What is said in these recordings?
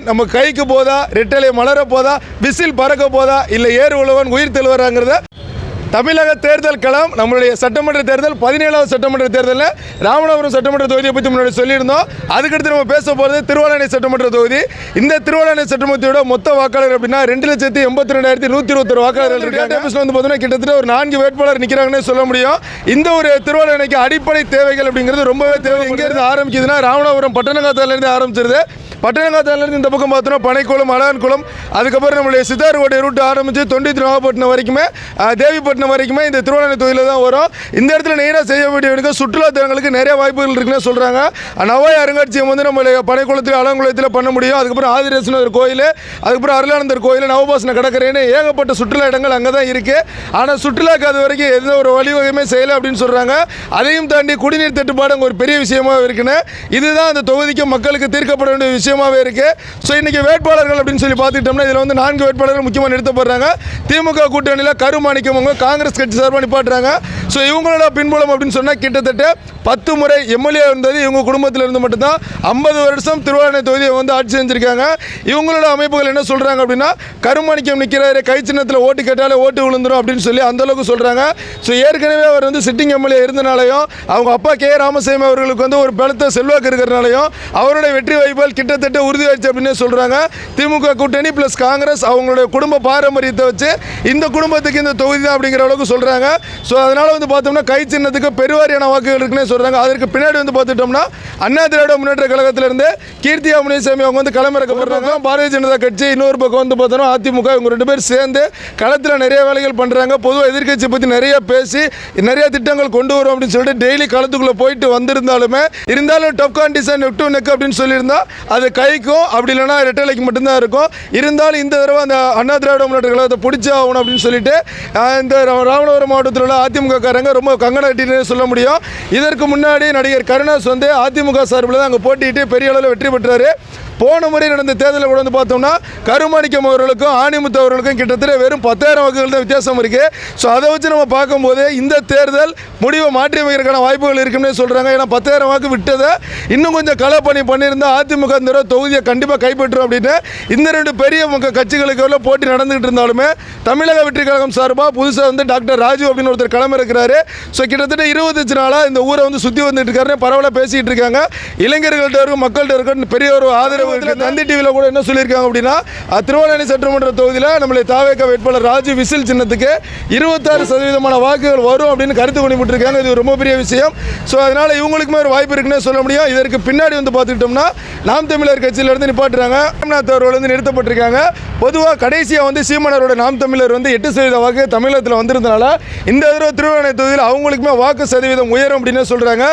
நம்ம கைக்கு போதா, ரெட்டலை மலர போதா, விசில் பறக்க போதா, இல்லை ஏறு உழவன் உயிர் தெழுவராங்கிறத தமிழக தேர்தல் களம். நம்மளுடைய சட்டமன்ற தேர்தல் 17வது சட்டமன்ற தேர்தலில் ராமநாதபுரம் சட்டமன்ற தொகுதியை பற்றி முன்னாடி சொல்லியிருந்தோம். அதுக்கடுத்து நம்ம பேச போகிறது திருவாலனை சட்டமன்ற தொகுதி. இந்த திருவாலனை சட்டமன்றத்தோட மொத்த வாக்காளர் அப்படின்னா 2,82,121 வாக்காளர்கள் இருக்காங்க. வந்து பார்த்தோன்னா கிட்டத்தட்ட ஒரு 4 வேட்பாளர் நிற்கிறாங்கன்னு சொல்ல முடியும். இந்த ஒரு திருவாலனைக்கு அடிப்படை தேவைகள் அப்படிங்கிறது ரொம்பவே தேவை. எங்கேருந்து ஆரம்பிக்குதுன்னா ராமநாதபுரம் பட்டணங்காத்தாலேருந்து ஆரம்பிச்சிருது. பட்டணங்காத்தாலேருந்து இந்த பக்கம் பார்த்தோன்னா பனைக்குளம், அலான்குளம், அதுக்கப்புறம் நம்மளுடைய சித்தார்கோட்டை ரூட் ஆரம்பித்து தொண்டி நாகப்பட்டினம் வரைக்குமே, தேவிப்பட்டினம் வரைக்குமே இந்த திருவாலனை தொகுதியில் தான் வரும். இந்த இடத்துல நேராக செய்ய வேண்டிய சுற்றுலாத்தலங்களுக்கு நிறைய வாய்ப்புகள் இருக்குன்னு சொல்கிறாங்க. நவாய் அருங்காட்சியகம் வந்து நம்மளுடைய பனைக்குளத்தில், அலங்குளத்தில் பண்ண முடியும். அதுக்கப்புறம் ஆதிரேசனர் கோயில், அதுக்கப்புறம் அருளானந்தர் கோயில், நவபாசன கடற்கரைன்னு ஏகப்பட்ட சுற்றுலா இடங்கள் அங்கே தான் இருக்குது. ஆனால் சுற்றுலாக்கு அது வரைக்கும் எந்த ஒரு வழிவகையுமே செய்யலை அப்படின்னு சொல்கிறாங்க. அதையும் தாண்டி குடிநீர் தட்டுப்பாடு அங்கே ஒரு பெரிய விஷயமாக இருக்குன்னு, இதுதான் அந்த தொகுதிக்கு மக்களுக்கு தீர்க்கப்பட வேண்டிய விஷயமாகவே இருக்குது. ஸோ இன்றைக்கி வேட்பாளர்கள் அப்படின்னு சொல்லி பார்த்துக்கிட்டோம்னா இதில் வந்து 4 வேட்பாளர்கள் முக்கியமாக நிறுத்தப்படுறாங்க. திமுக கூட்டணியில் கருமாணிக்கம் அவங்க காங்கிரஸ் கட்சி சார்பாக நிப்பாட்டுறாங்க. ஸோ இவங்களோட பின்புலம் அப்படின்னு சொன்னால் கிட்டத்தட்ட 10 முறை எம்எல்ஏ இருந்தது இவங்க குடும்பத்தில் இருந்து மட்டும்தான். 50 வருஷம் திருவாலனை தொகுதியை வந்து ஆட்சி செஞ்சுருக்காங்க. இவங்களோட அமைப்புகள் என்ன சொல்கிறாங்க அப்படின்னா, கருமாணிக்கம் நிற்கிறாரு, கை சின்னத்தில் ஓட்டு கேட்டாலே ஓட்டு விழுந்துடும் அப்படின்னு சொல்லி அந்தளவுக்கு சொல்கிறாங்க. ஸோ ஏற்கனவே அவர் வந்து சிட்டிங் எம்எல்ஏ இருந்தனாலையும், அவங்க அப்பா கே ராமசாமி அவர்களுக்கு வந்து ஒரு பலத்த செல்வாக்கு இருக்கிறனாலையும் அவருடைய வெற்றி வாய்ப்புகள் கிட்டத்தட்ட உறுதியாச்சு அப்படின்னு சொல்கிறாங்க. திமுக கூட்டணி ப்ளஸ் காங்கிரஸ் அவங்களுடைய குடும்ப பாரம்பரியத்தை வச்சு இந்த குடும்பத்துக்கு இந்த தொகுதி தான் அப்படிங்கிற அளவுக்கு சொல்கிறாங்க. ஸோ அதனால் வந்து பார்த்தோம்னா கை சின்னத்துக்கு பெருவாரியான வாக்குகள் இருக்குன்னே சொல்கிறாங்க. அதற்கு பின்னாடி வந்து பார்த்துட்டோம்னா அண்ணா திராவிட முன்னேற்ற கழகத்திலிருந்து கீர்த்தியா முனிசாமி அவங்க வந்து களமிறக்கப்படுறாங்க. பாரதிய ஜனதா கட்சி இன்னொரு பக்கம் வந்து பார்த்தோம்னா அதிமுக, இவங்க 2 பேர் சேர்ந்து களத்தில் நிறைய வேலைகள் பண்ணுறாங்க. பொதுவாக எதிர்க்கட்சி பற்றி நிறைய பேசி நிறைய திட்டங்கள் கொண்டு வரும் அப்படின்னு சொல்லிட்டு டெய்லி களத்துக்குள்ளே போயிட்டு இருந்தாலும் டப் கான்டிஷன் நெக் டு நெக் அப்படின்னு சொல்லியிருந்தா அது கைக்கும், அப்படி இல்லைனா ரெட்டலைக்கு மட்டும்தான் இருக்கும். இருந்தாலும் இந்த தடவை அந்த அண்ணா திராவிட முன்னேற்ற கழகத்தை பிடிச்சே ஆகணும் அப்படின்னு சொல்லிட்டு இந்த ராமநாதபுரம் மாவட்டத்தில் உள்ள அதிமுக காரங்க ரொம்ப கங்கண கட்டினே சொல்ல முடியும். இதற்கு முன்னாடி நடிகர் கருணாஸ் வந்து அதிமுக சார்பில் தான் அங்கே போட்டிட்டு பெரிய அளவில் வெற்றி பெற்றார். போன முறை நடந்த தேர்தலில் கூட வந்து பார்த்தோம்னா கருமாணிக்கம் அவர்களுக்கும் ஆணிமுத்து அவர்களுக்கும் கிட்டத்தட்ட வெறும் 10,000 வாக்குகள் தான் வித்தியாசம் இருக்குது. ஸோ அதை வச்சு நம்ம பார்க்கும்போது இந்த தேர்தல் முடிவை மாற்றி அமைக்கிறதுக்கான வாய்ப்புகள் இருக்குன்னு சொல்கிறாங்க. ஏன்னா 10,000 வாக்கு விட்டதை இன்னும் கொஞ்சம் களப்பணி பண்ணியிருந்தால் அதிமுக இந்த தொகுதியை கண்டிப்பாக கைப்பற்றும் அப்படின்னு இந்த 2 பெரிய கட்சிகளுக்கு உள்ள போட்டி நடந்துகிட்டு இருந்தாலுமே தமிழக வெற்றி கழகம் சார்பாக புதுசாக வந்து டாக்டர் ராஜு அப்படின்னு ஒருத்தர் களமிறக்கிறாரு. ஸோ கிட்டத்தட்ட 25 நாளாக இந்த ஊரை வந்து சுற்றி வந்துட்டு இருக்காருன்னு பரவலாக பேசிகிட்டு இருக்காங்க. இளைஞர்கள்ட்ட இருக்கும், மக்கள்கிட்ட இருக்கும் பெரிய ஒரு ஆதரவு. தந்தி டிவியில் கூட என்ன சொல்லியிருக்காங்க அப்படின்னா, திருவாலனை சட்டமன்ற தொகுதியில் நம்மளுடைய தாவேக வேட்பாளர் ராஜு விசில் சின்னத்துக்கு 26% வாக்குகள் வரும் அப்படின்னு கருத்து கொண்டுவிட்டுருக்காங்க. இது ரொம்ப பெரிய விஷயம். ஸோ அதனால் இவங்களுக்குமே ஒரு வாய்ப்பு இருக்குன்னு சொல்ல முடியும். இதற்கு பின்னாடி வந்து பார்த்துக்கிட்டோம்னா நாம் தமிழர் கட்சியிலேருந்து நிப்பாட்டுறாங்க. ராம்நாத் அவர்கள் வந்து நிறுத்தப்பட்டிருக்காங்க. பொதுவாக கடைசியாக வந்து சீமானரோட நாம் தமிழர் வந்து 8% வாக்கு தமிழகத்தில் வந்திருந்தனால இந்த தடவை திருவாலனை தொகுதியில் அவங்களுக்குமே வாக்கு சதவீதம் உயரும் அப்படின்னு சொல்கிறாங்க.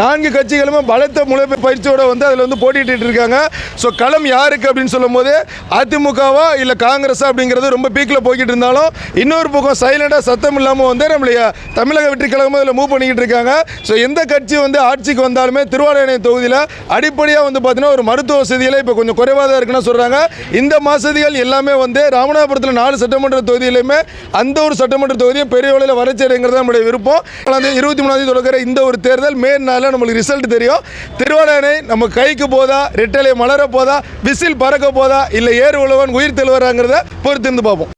4 கட்சிகளுமே பலத்த முளைப்பு பயிற்சியோடு வந்து அதில் வந்து போட்டிட்டு இருக்காங்க. ஸோ களம் யாருக்கு அப்படின்னு சொல்லும் போது அதிமுகவா இல்லை காங்கிரஸா அப்படிங்கிறது ரொம்ப பீக்கில் போய்கிட்டு இருந்தாலும் இன்னொரு பக்கம் சைலண்டாக சத்தம் இல்லாமல் வந்து நம்மளுடைய தமிழக வெற்றி கழகமும் இதில் மூவ் பண்ணிக்கிட்டு இருக்காங்க. ஸோ எந்த கட்சி வந்து ஆட்சிக்கு வந்தாலுமே திருவாலனை தொகுதியில் அடிப்படையாக வந்து பார்த்தீங்கன்னா ஒரு மருத்துவ வசதிகளை இப்போ கொஞ்சம் குறைவாக தான் இருக்குன்னு சொல்கிறாங்க. இந்த வசதிகள் எல்லாமே வந்து ராமநாதபுரத்தில் 4 சட்டமன்ற தொகுதியிலுமே அந்த ஒரு சட்டமன்ற தொகுதியும் பெரிய அளவில் வளர்ச்சி அடைங்கிறது நம்மளுடைய விருப்பம். 23ஆம் தொடங்குற இந்த ஒரு தேர்தல் மே 4 நம்மளுக்கு ரிசல்ட் தெரியும். திருவாலனை நம்ம கைக்கு போதா, ரெட்டலை மலர போதா, விசில் பறக்க போதா, இல்லை ஏறு உழவன் உயிர் தெழுவராங்கிறத பொறுத்திருந்து பார்ப்போம்.